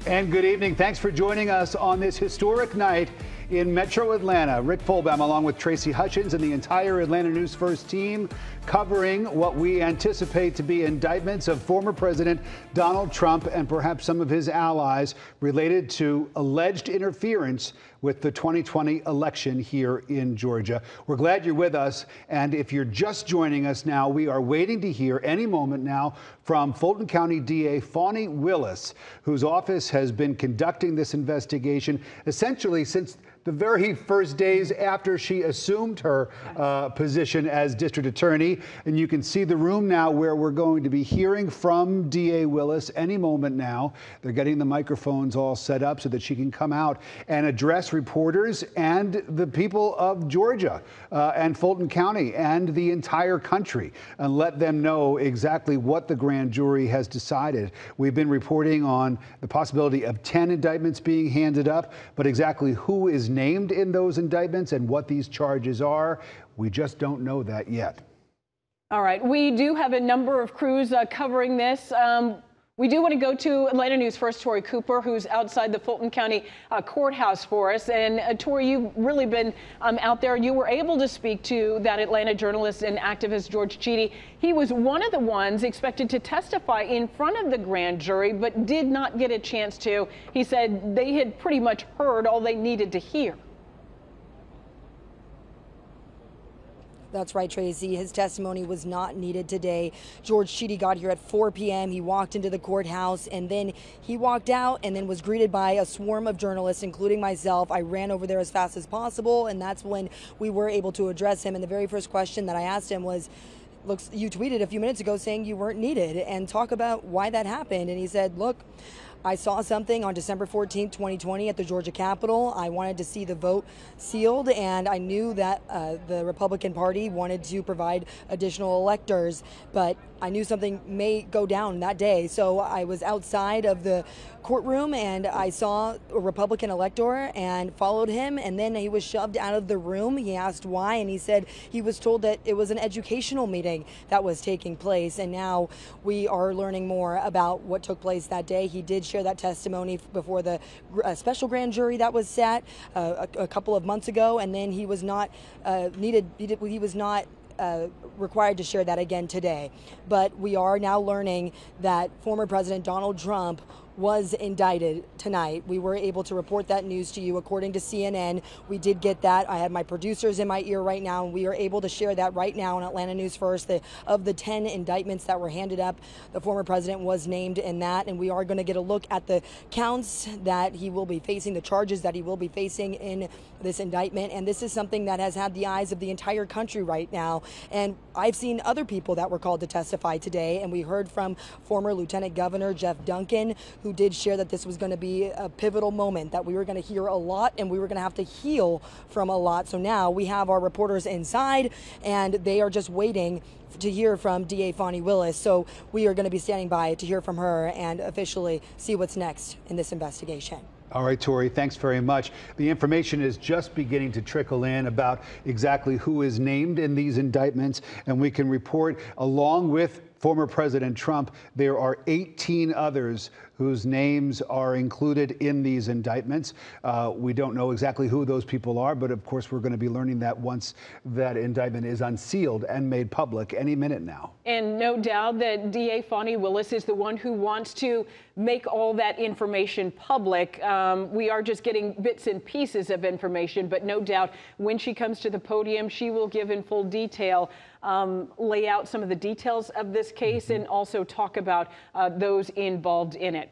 And good evening. Thanks for joining us on this historic night in Metro Atlanta. Rick Fulton, along with Tracy Hutchins and the entire Atlanta News First team, covering what we anticipate to be indictments of former President Donald Trump and perhaps some of his allies related to alleged interference with the 2020 election here in Georgia. We're glad you're with us. And if you're just joining us now, we are waiting to hear any moment now from Fulton County DA Fani Willis, whose office has been conducting this investigation essentially since the very first days after she assumed her position as district attorney. And you can see the room now where we're going to be hearing from DA Willis any moment now. They're getting the microphones all set up so that she can come out and address reporters and the people of Georgia and Fulton County and the entire country and let them know exactly what the grand jury has decided. We've been reporting on the possibility of 10 indictments being handed up, but exactly who is named in those indictments and what these charges are, we just don't know that yet. All right, we do have a number of crews covering this. We do want to go to Atlanta News First, Tori Cooper, who's outside the Fulton County courthouse for us. And Tori, you've really been out there. You were able to speak to that Atlanta journalist and activist George Chidi. He was one of the ones expected to testify in front of the grand jury, but did not get a chance to. He said they had pretty much heard all they needed to hear. That's right, Tracy. His testimony was not needed today. George Chidi got here at 4 p.m. He walked into the courthouse and then he walked out and then was greeted by a swarm of journalists, including myself. I ran over there as fast as possible, and that's when we were able to address him. And the very first question that I asked him was, "Look, you tweeted a few minutes ago saying you weren't needed, and talk about why that happened." And he said, "Look, I saw something on December 14, 2020 at the Georgia Capitol. I wanted to see the vote sealed, and I knew that the Republican Party wanted to provide additional electors, but I knew something may go down that day. So I was outside of the courtroom and I saw a Republican elector and followed him, and then he was shoved out of the room. He asked why, and he said he was told that it was an educational meeting that was taking place. And now we are learning more about what took place that day. He did share that testimony before the special grand jury that was set a couple of months ago, and then he was not required to share that again today. But we are now learning that former President Donald Trump was indicted tonight. We were able to report that news to you according to CNN. We did get that. I have my producers in my ear right now, and we are able to share that right now on Atlanta News First. Of the 10 indictments that were handed up, the former president was named in that, and we are going to get a look at the counts that he will be facing, the charges that he will be facing in this indictment. And this is something that has had the eyes of the entire country right now. And I've seen other people that were called to testify today, and we heard from former Lieutenant Governor Jeff Duncan, who did share that this was going to be a pivotal moment, that we were going to hear a lot and we were going to have to heal from a lot. So now we have our reporters inside and they are just waiting to hear from DA Fani Willis. So we are going to be standing by to hear from her and officially see what's next in this investigation. All right, Tori, thanks very much. The information is just beginning to trickle in about exactly who is named in these indictments, and we can report, along with former President Trump, there are 18 others whose names are included in these indictments. We don't know exactly who those people are, but of course we're going to be learning that once that indictment is unsealed and made public any minute now. And no doubt that DA Fani Willis is the one who wants to make all that information public. We are just getting bits and pieces of information, but no doubt when she comes to the podium, she will give in full detail, lay out some of the details of this case and also talk about those involved in it.